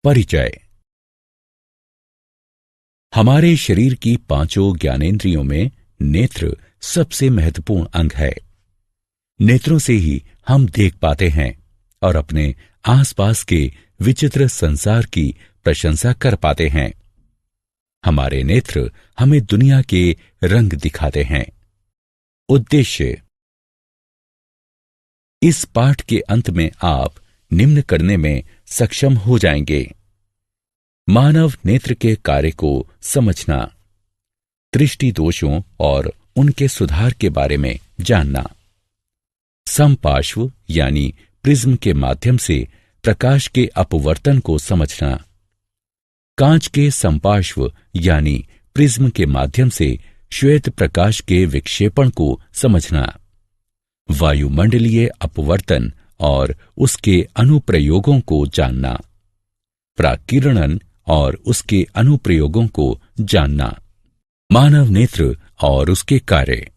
परिचय। हमारे शरीर की पांचों ज्ञानेंद्रियों में नेत्र सबसे महत्वपूर्ण अंग है। नेत्रों से ही हम देख पाते हैं और अपने आसपास के विचित्र संसार की प्रशंसा कर पाते हैं। हमारे नेत्र हमें दुनिया के रंग दिखाते हैं। उद्देश्य। इस पाठ के अंत में आप निम्न करने में सक्षम हो जाएंगे: मानव नेत्र के कार्य को समझना, दृष्टि दोषों और उनके सुधार के बारे में जानना, समपार्श्व यानी प्रिज्म के माध्यम से प्रकाश के अपवर्तन को समझना, कांच के समपार्श्व यानी प्रिज्म के माध्यम से श्वेत प्रकाश के विक्षेपण को समझना, वायुमंडलीय अपवर्तन और उसके अनुप्रयोगों को जानना, प्राकिरणन और उसके अनुप्रयोगों को जानना, मानव नेत्र और उसके कार्य।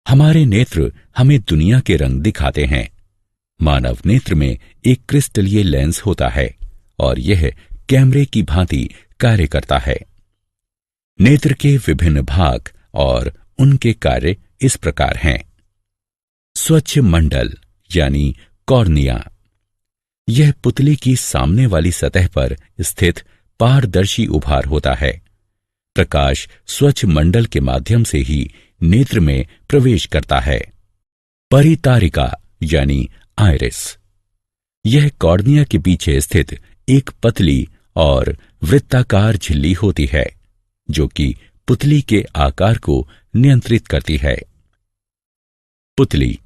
हमारे नेत्र हमें दुनिया के रंग दिखाते हैं। मानव नेत्र में एक क्रिस्टलीय लेंस होता है और यह कैमरे की भांति कार्य करता है। नेत्र के विभिन्न भाग और उनके कार्य इस प्रकार हैं: स्वच्छ मंडल यानी कॉर्निया, यह पुतली की सामने वाली सतह पर स्थित पारदर्शी उभार होता है। प्रकाश स्वच्छ मंडल के माध्यम से ही नेत्र में प्रवेश करता है। परितारिका यानी आइरिस, यह कॉर्निया के पीछे स्थित एक पतली और वृत्ताकार झिल्ली होती है जो कि पुतली के आकार को नियंत्रित करती है। पुतली,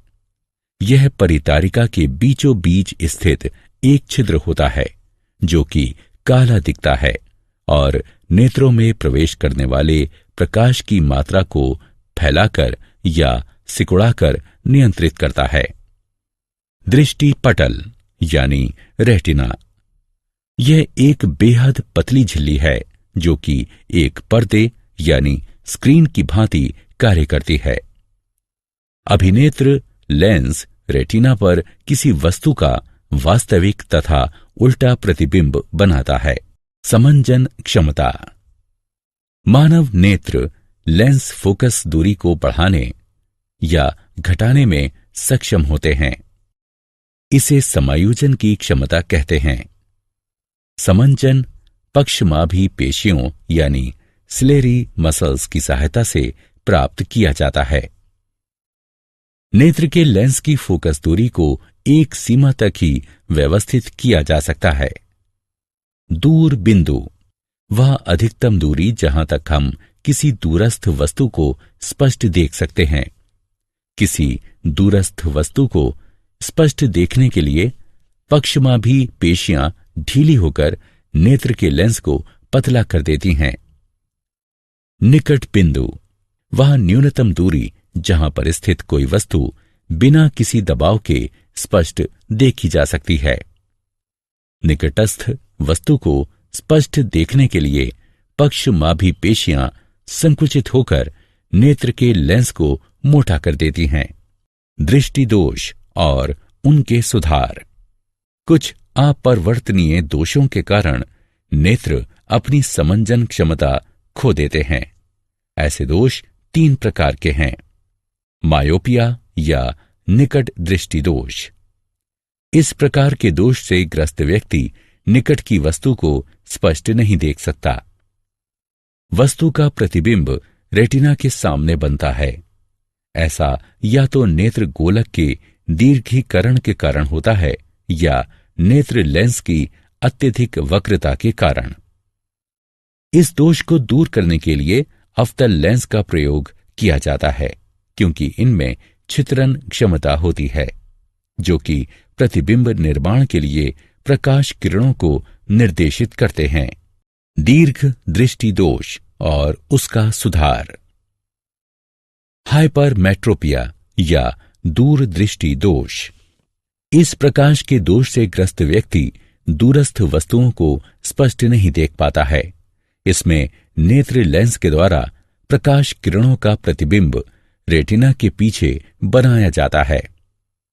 यह परितारिका के बीचों बीच स्थित एक छिद्र होता है जो कि काला दिखता है और नेत्रों में प्रवेश करने वाले प्रकाश की मात्रा को फैलाकर या सिकुड़ाकर नियंत्रित करता है। दृष्टि पटल यानी रेटिना, यह एक बेहद पतली झिल्ली है जो कि एक पर्दे यानी स्क्रीन की भांति कार्य करती है। अभिनेत्र लेंस रेटिना पर किसी वस्तु का वास्तविक तथा उल्टा प्रतिबिंब बनाता है। समंजन क्षमता, मानव नेत्र लेंस फोकस दूरी को बढ़ाने या घटाने में सक्षम होते हैं। इसे समायोजन की क्षमता कहते हैं। समंजन पक्षमाभी पेशियों यानी सिलेरी मसल्स की सहायता से प्राप्त किया जाता है। नेत्र के लेंस की फोकस दूरी को एक सीमा तक ही व्यवस्थित किया जा सकता है। दूर बिंदु, वह अधिकतम दूरी जहां तक हम किसी दूरस्थ वस्तु को स्पष्ट देख सकते हैं। किसी दूरस्थ वस्तु को स्पष्ट देखने के लिए पक्षमाभी पेशियां ढीली होकर नेत्र के लेंस को पतला कर देती हैं। निकट बिंदु, वह न्यूनतम दूरी जहां पर स्थित कोई वस्तु बिना किसी दबाव के स्पष्ट देखी जा सकती है। निकटस्थ वस्तु को स्पष्ट देखने के लिए पक्षमाभी पेशियां संकुचित होकर नेत्र के लेंस को मोटा कर देती हैं। दृष्टि दोष और उनके सुधार, कुछ अपरिवर्तनीय दोषों के कारण नेत्र अपनी समंजन क्षमता खो देते हैं। ऐसे दोष 3 प्रकार के हैं: मायोपिया या निकट दृष्टि दोष। इस प्रकार के दोष से ग्रस्त व्यक्ति निकट की वस्तु को स्पष्ट नहीं देख सकता। वस्तु का प्रतिबिंब रेटिना के सामने बनता है। ऐसा या तो नेत्र गोलक के दीर्घीकरण के कारण होता है या नेत्र लेंस की अत्यधिक वक्रता के कारण। इस दोष को दूर करने के लिए अवतल लेंस का प्रयोग किया जाता है क्योंकि इनमें छितरन क्षमता होती है जो कि प्रतिबिंब निर्माण के लिए प्रकाश किरणों को निर्देशित करते हैं। दीर्घ दृष्टि दोष और उसका सुधार, हाइपरमेट्रोपिया या दूर दृष्टि दोष। इस प्रकाश के दोष से ग्रस्त व्यक्ति दूरस्थ वस्तुओं को स्पष्ट नहीं देख पाता है। इसमें नेत्र लेंस के द्वारा प्रकाश किरणों का प्रतिबिंब रेटिना के पीछे बनाया जाता है।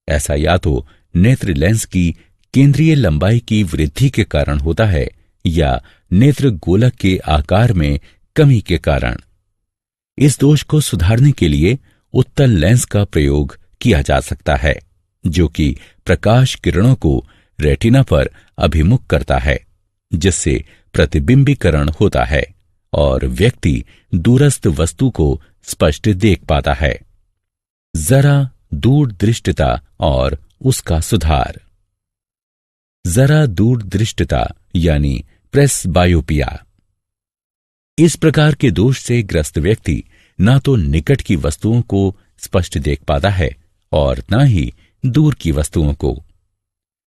ऐसा या तो नेत्र लेंस की केंद्रीय लंबाई की वृद्धि के कारण होता है या नेत्र गोलक के आकार में कमी के कारण। इस दोष को सुधारने के लिए उत्तल लेंस का प्रयोग किया जा सकता है, जो कि प्रकाश किरणों को रेटिना पर अभिमुख करता है, जिससे प्रतिबिंबीकरण होता है और व्यक्ति दूरस्थ वस्तु को स्पष्ट देख पाता है। जरा दूरदृष्टता और उसका सुधार। जरा दूरदृष्टता यानी प्रेसबायोपिया। इस प्रकार के दोष से ग्रस्त व्यक्ति ना तो निकट की वस्तुओं को स्पष्ट देख पाता है और न ही दूर की वस्तुओं को।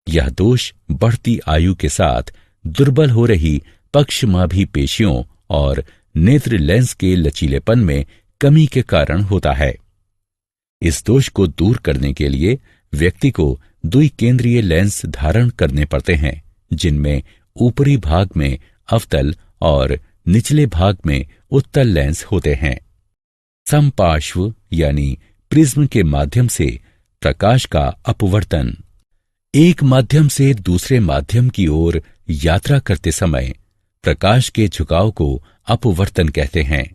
यह दोष बढ़ती आयु के साथ दुर्बल हो रही पक्षमाभी पेशियों और नेत्र लेंस के लचीलेपन में कमी के कारण होता है। इस दोष को दूर करने के लिए व्यक्ति को द्विकेंद्रीय लेंस धारण करने पड़ते हैं, जिनमें ऊपरी भाग में अवतल और निचले भाग में उत्तल लेंस होते हैं। समपार्श्व यानी प्रिज्म के माध्यम से प्रकाश का अपवर्तन। एक माध्यम से दूसरे माध्यम की ओर यात्रा करते समय प्रकाश के झुकाव को अपवर्तन कहते हैं।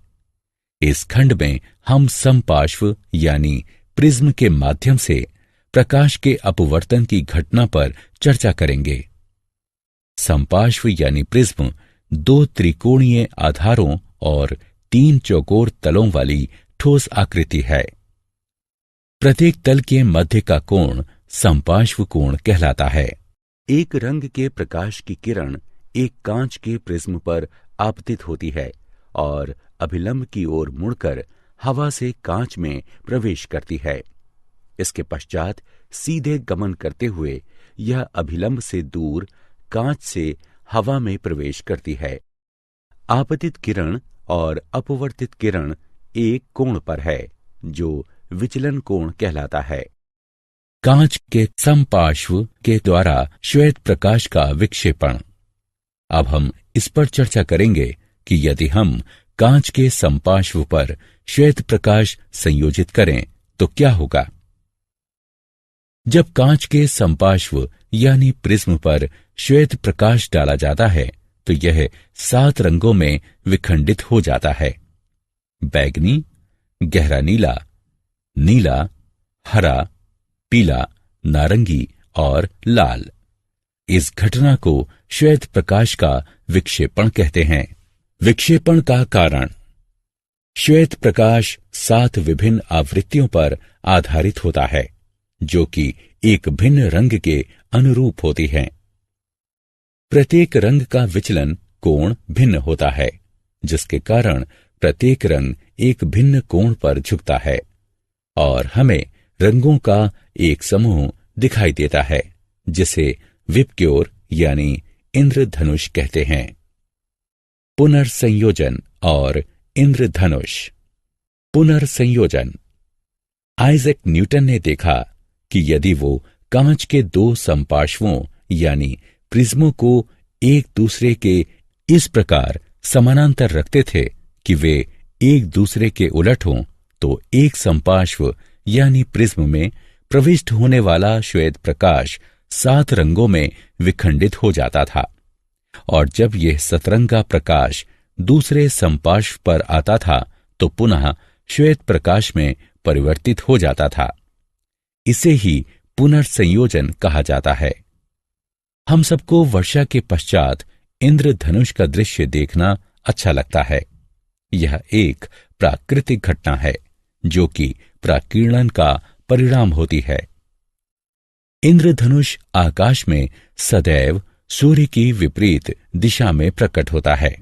इस खंड में हम समपार्श्व यानी प्रिज्म के माध्यम से प्रकाश के अपवर्तन की घटना पर चर्चा करेंगे। समपार्श्व यानी प्रिज्म दो त्रिकोणीय आधारों और तीन चौकोर तलों वाली ठोस आकृति है। प्रत्येक तल के मध्य का कोण समपार्श्व कोण कहलाता है। एक रंग के प्रकाश की किरण एक कांच के प्रिज्म पर आपतित होती है और अभिलंब की ओर मुड़कर हवा से कांच में प्रवेश करती है। इसके पश्चात सीधे गमन करते हुए यह अभिलंब से दूर कांच से हवा में प्रवेश करती है। आपतित किरण और अपवर्तित किरण एक कोण पर है, जो विचलन कोण कहलाता है। कांच के समपार्श्व के द्वारा श्वेत प्रकाश का विक्षेपण। अब हम इस पर चर्चा करेंगे कि यदि हम कांच के समपार्श्व पर श्वेत प्रकाश संयोजित करें तो क्या होगा। जब कांच के समपार्श्व यानी प्रिज्म पर श्वेत प्रकाश डाला जाता है तो यह 7 रंगों में विखंडित हो जाता है। बैगनी, गहरा नीला, नीला, हरा, पीला, नारंगी और लाल। इस घटना को श्वेत प्रकाश का विक्षेपण कहते हैं। विक्षेपण का कारण। श्वेत प्रकाश 7 विभिन्न आवृत्तियों पर आधारित होता है, जो कि एक भिन्न रंग के अनुरूप होती हैं। प्रत्येक रंग का विचलन कोण भिन्न होता है, जिसके कारण प्रत्येक रंग एक भिन्न कोण पर झुकता है और हमें रंगों का एक समूह दिखाई देता है, जिसे विपक्योर यानी इंद्रधनुष कहते हैं। पुनर्संयोजन और इंद्रधनुष। पुनर्संयोजन। आइजैक न्यूटन ने देखा कि यदि वो कांच के 2 समपार्श्वों यानी प्रिज्मों को एक दूसरे के इस प्रकार समानांतर रखते थे कि वे एक दूसरे के उलट हों, तो एक समपार्श्व यानी प्रिज्म में प्रविष्ट होने वाला श्वेत प्रकाश 7 रंगों में विखंडित हो जाता था और जब यह सतरंगा प्रकाश दूसरे समपार्श्व पर आता था तो पुनः श्वेत प्रकाश में परिवर्तित हो जाता था। इसे ही पुनर्संयोजन कहा जाता है। हम सबको वर्षा के पश्चात इंद्रधनुष का दृश्य देखना अच्छा लगता है। यह एक प्राकृतिक घटना है जो कि प्राकीर्णन का परिणाम होती है। इंद्रधनुष आकाश में सदैव सूर्य की विपरीत दिशा में प्रकट होता है।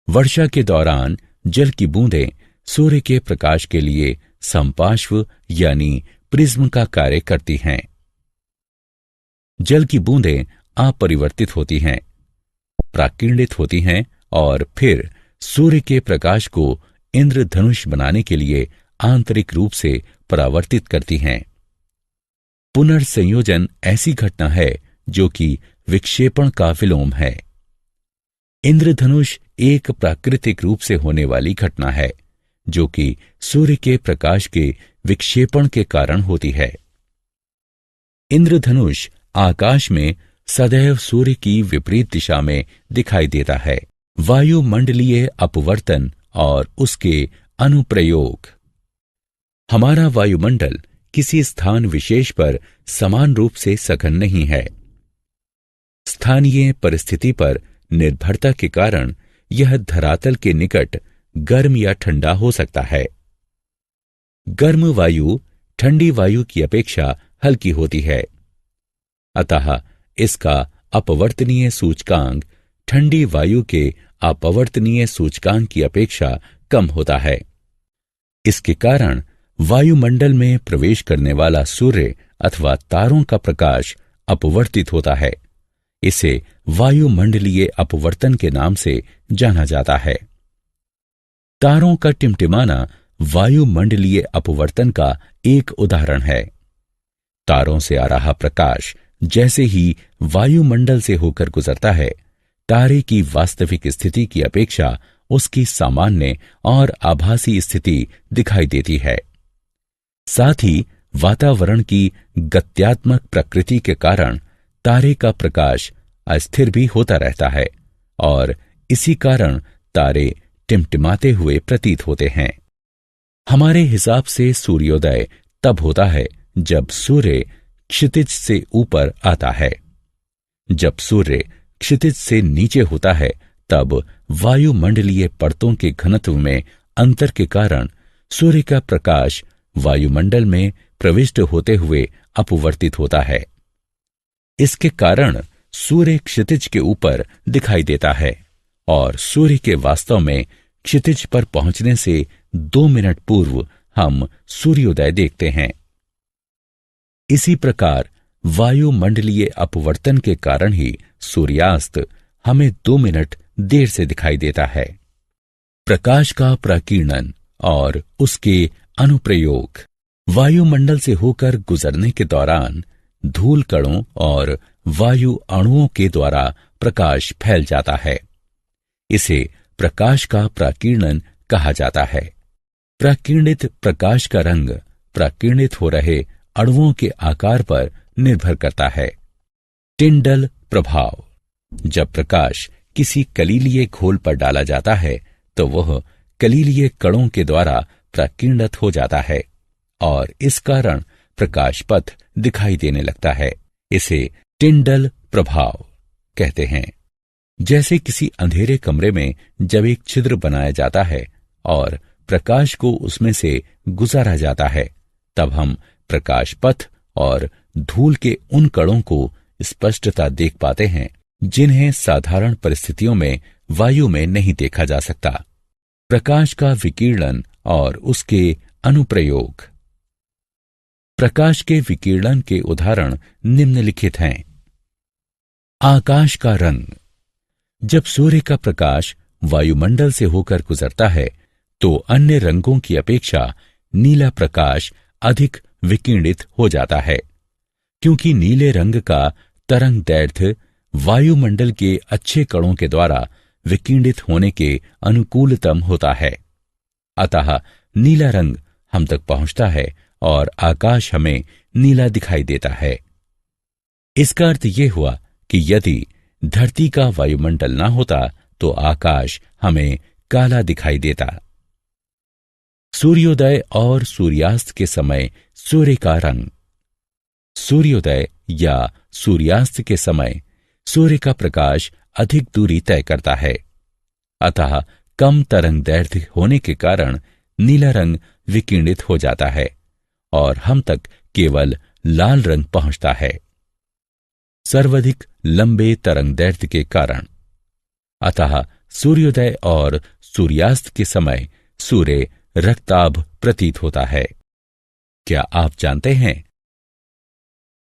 वर्षा के दौरान जल की बूंदें सूर्य के प्रकाश के लिए समपार्श्व यानी प्रिज्म का कार्य करती हैं। जल की बूंदें अपरिवर्तित होती हैं, प्राकीर्णित होती हैं और फिर सूर्य के प्रकाश को इंद्रधनुष बनाने के लिए आंतरिक रूप से परावर्तित करती हैं। पुनर्संयोजन ऐसी घटना है जो कि विक्षेपण का विलोम है। इंद्रधनुष एक प्राकृतिक रूप से होने वाली घटना है जो कि सूर्य के प्रकाश के विक्षेपण के कारण होती है। इंद्रधनुष आकाश में सदैव सूर्य की विपरीत दिशा में दिखाई देता है। वायुमंडलीय अपवर्तन और उसके अनुप्रयोग। हमारा वायुमंडल किसी स्थान विशेष पर समान रूप से सघन नहीं है। स्थानीय परिस्थिति पर निर्भरता के कारण यह धरातल के निकट गर्म या ठंडा हो सकता है। गर्म वायु ठंडी वायु की अपेक्षा हल्की होती है, अतः इसका अपवर्तनीय सूचकांक ठंडी वायु के अपवर्तनीय सूचकांक की अपेक्षा कम होता है। इसके कारण वायुमंडल में प्रवेश करने वाला सूर्य अथवा तारों का प्रकाश अपवर्तित होता है। इसे वायुमंडलीय अपवर्तन के नाम से जाना जाता है। तारों का टिमटिमाना वायुमंडलीय अपवर्तन का एक उदाहरण है। तारों से आ रहा प्रकाश जैसे ही वायुमंडल से होकर गुजरता है, तारे की वास्तविक स्थिति की अपेक्षा उसकी सामान्य और आभासी स्थिति दिखाई देती है। साथ ही वातावरण की गत्यात्मक प्रकृति के कारण तारे का प्रकाश अस्थिर भी होता रहता है और इसी कारण तारे टिमटिमाते हुए प्रतीत होते हैं। हमारे हिसाब से सूर्योदय तब होता है जब सूर्य क्षितिज से ऊपर आता है। जब सूर्य क्षितिज से नीचे होता है तब वायुमंडलीय परतों के घनत्व में अंतर के कारण सूर्य का प्रकाश वायुमंडल में प्रविष्ट होते हुए अपवर्तित होता है। इसके कारण सूर्य क्षितिज के ऊपर दिखाई देता है और सूर्य के वास्तव में क्षितिज पर पहुंचने से 2 मिनट पूर्व हम सूर्योदय देखते हैं। इसी प्रकार वायुमंडलीय अपवर्तन के कारण ही सूर्यास्त हमें 2 मिनट देर से दिखाई देता है। प्रकाश का प्रकीर्णन और उसके अनुप्रयोग। वायुमंडल से होकर गुजरने के दौरान धूल कणों और वायु अणुओं के द्वारा प्रकाश फैल जाता है। इसे प्रकाश का प्रकीर्णन कहा जाता है। प्रकीर्णित प्रकाश का रंग प्रकीर्णित हो रहे अणुओं के आकार पर निर्भर करता है। टिंडल प्रभाव। जब प्रकाश किसी कलीलिये घोल पर डाला जाता है तो वह कलीलिये कणों के द्वारा प्रकीर्णित हो जाता है और इस कारण प्रकाश पथ दिखाई देने लगता है। इसे टिंडल प्रभाव कहते हैं। जैसे किसी अंधेरे कमरे में जब एक छिद्र बनाया जाता है और प्रकाश को उसमें से गुजारा जाता है, तब हम प्रकाश पथ और धूल के उन कणों को स्पष्टता देख पाते हैं जिन्हें साधारण परिस्थितियों में वायु में नहीं देखा जा सकता। प्रकाश का विकिरण और उसके अनुप्रयोग। प्रकाश के विकिरण के उदाहरण निम्नलिखित हैं। आकाश का रंग। जब सूर्य का प्रकाश वायुमंडल से होकर गुजरता है तो अन्य रंगों की अपेक्षा नीला प्रकाश अधिक विकिरणित हो जाता है, क्योंकि नीले रंग का तरंग दैर्घ्य वायुमंडल के अच्छे कणों के द्वारा विकिरणित होने के अनुकूलतम होता है। अतः नीला रंग हम तक पहुंचता है और आकाश हमें नीला दिखाई देता है। इसका अर्थ यह हुआ कि यदि धरती का वायुमंडल न होता तो आकाश हमें काला दिखाई देता। सूर्योदय और सूर्यास्त के समय सूर्य का रंग। सूर्योदय या सूर्यास्त के समय सूर्य का प्रकाश अधिक दूरी तय करता है, अतः कम तरंग दैर्घ्य होने के कारण नीला रंग विकिरणित हो जाता है और हम तक केवल लाल रंग पहुंचता है। सर्वाधिक लंबे तरंग दैर्घ्य के कारण, अतः सूर्योदय और सूर्यास्त के समय सूर्य रक्ताभ प्रतीत होता है। क्या आप जानते हैं,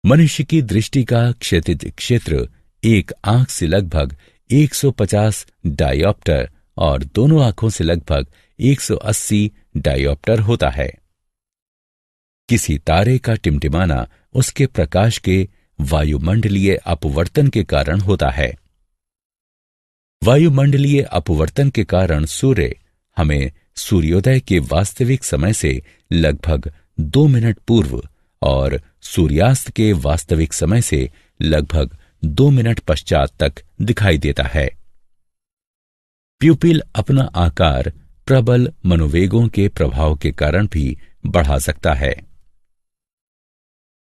मनुष्य की दृष्टि का क्षैतिज क्षेत्र एक आंख से लगभग 150 डायोप्टर और दोनों आंखों से लगभग 180 डायोप्टर होता है। किसी तारे का टिमटिमाना उसके प्रकाश के वायुमंडलीय अपवर्तन के कारण होता है। वायुमंडलीय अपवर्तन के कारण सूर्य हमें सूर्योदय के वास्तविक समय से लगभग 2 मिनट पूर्व और सूर्यास्त के वास्तविक समय से लगभग 2 मिनट पश्चात तक दिखाई देता है। प्यूपिल अपना आकार प्रबल मनोवेगों के प्रभाव के कारण भी बढ़ा सकता है।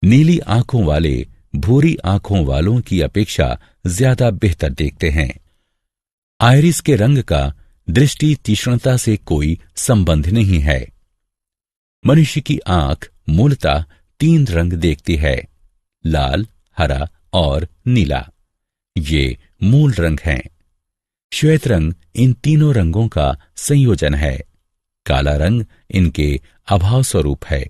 नीली आंखों वाले भूरी आंखों वालों की अपेक्षा ज्यादा बेहतर देखते हैं। आइरिस के रंग का दृष्टि तीक्ष्णता से कोई संबंध नहीं है। मनुष्य की आंख मूलतः 3 रंग देखती है, लाल, हरा और नीला। ये मूल रंग हैं। श्वेत रंग इन तीनों रंगों का संयोजन है। काला रंग इनके अभाव स्वरूप है।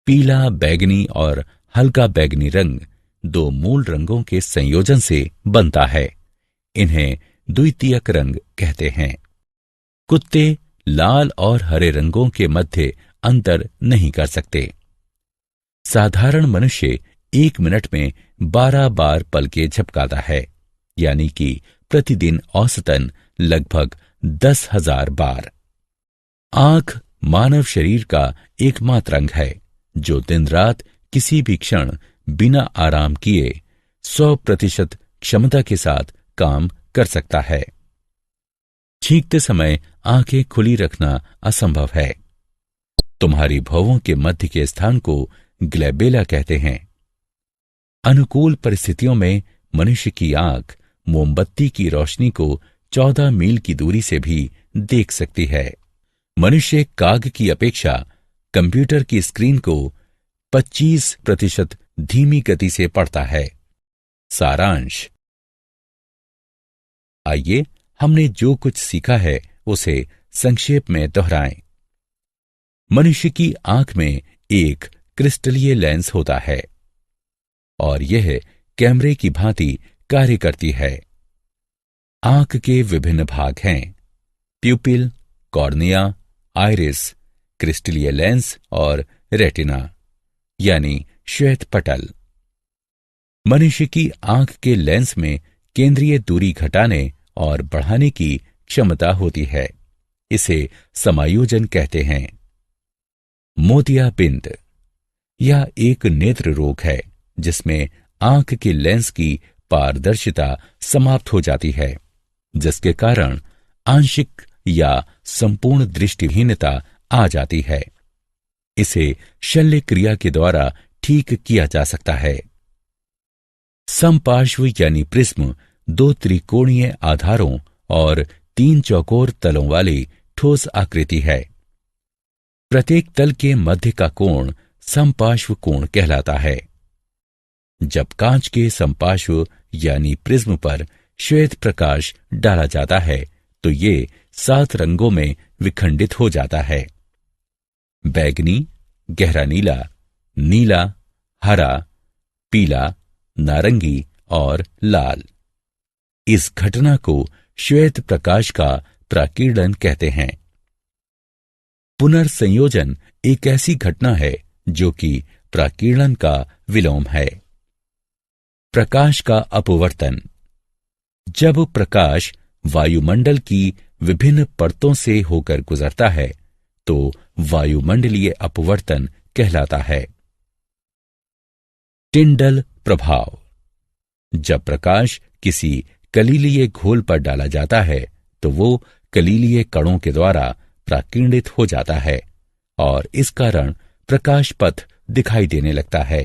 पीला, बैगनी और हल्का बैगनी रंग 2 मूल रंगों के संयोजन से बनता है। इन्हें द्वितीयक रंग कहते हैं। कुत्ते लाल और हरे रंगों के मध्य अंतर नहीं कर सकते। साधारण मनुष्य 1 मिनट में 12 बार पलकें झपकाता है, यानी कि प्रतिदिन औसतन लगभग 10,000 बार। आंख मानव शरीर का एकमात्र अंग है जो दिन रात किसी भी क्षण बिना आराम किए 100% क्षमता के साथ काम कर सकता है। छींकते समय आंखें खुली रखना असंभव है। तुम्हारी भौहों के मध्य के स्थान को ग्लैबेला कहते हैं। अनुकूल परिस्थितियों में मनुष्य की आंख मोमबत्ती की रोशनी को 14 मील की दूरी से भी देख सकती है। मनुष्य काग की अपेक्षा कंप्यूटर की स्क्रीन को 25% धीमी गति से पढ़ता है। सारांश। आइए हमने जो कुछ सीखा है उसे संक्षेप में दोहराएं। मनुष्य की आंख में एक क्रिस्टलीय लेंस होता है और यह कैमरे की भांति कार्य करती है। आंख के विभिन्न भाग हैं: प्यूपिल, कॉर्निया, आइरिस, क्रिस्टलीय लेंस और रेटिना यानी श्वेत पटल। मनुष्य की आंख के लेंस में केंद्रीय दूरी घटाने और बढ़ाने की क्षमता होती है। इसे समायोजन कहते हैं। मोतियाबिंद यह एक नेत्र रोग है जिसमें आंख के लेंस की पारदर्शिता समाप्त हो जाती है, जिसके कारण आंशिक या संपूर्ण दृष्टिहीनता आ जाती है। इसे शल्य क्रिया के द्वारा ठीक किया जा सकता है। समपार्श्व यानी प्रिज्म 2 त्रिकोणीय आधारों और 3 चौकोर तलों वाली ठोस आकृति है। प्रत्येक तल के मध्य का कोण समपार्श्व कोण कहलाता है। जब कांच के समपार्श्व यानी प्रिज्म पर श्वेत प्रकाश डाला जाता है तो ये 7 रंगों में विखंडित हो जाता है: बैगनी, गहरा नीला, नीला, हरा, पीला, नारंगी और लाल। इस घटना को श्वेत प्रकाश का प्राकीर्णन कहते हैं। पुनर्संयोजन एक ऐसी घटना है जो कि प्राकीर्णन का विलोम है। प्रकाश का अपवर्तन। जब प्रकाश वायुमंडल की विभिन्न परतों से होकर गुजरता है तो वायुमंडलीय अपवर्तन कहलाता है। टिंडल प्रभाव। जब प्रकाश किसी कलीलीय घोल पर डाला जाता है तो वो कलीलीय कणों के द्वारा प्राकीर्णित हो जाता है और इस कारण प्रकाश पथ दिखाई देने लगता है।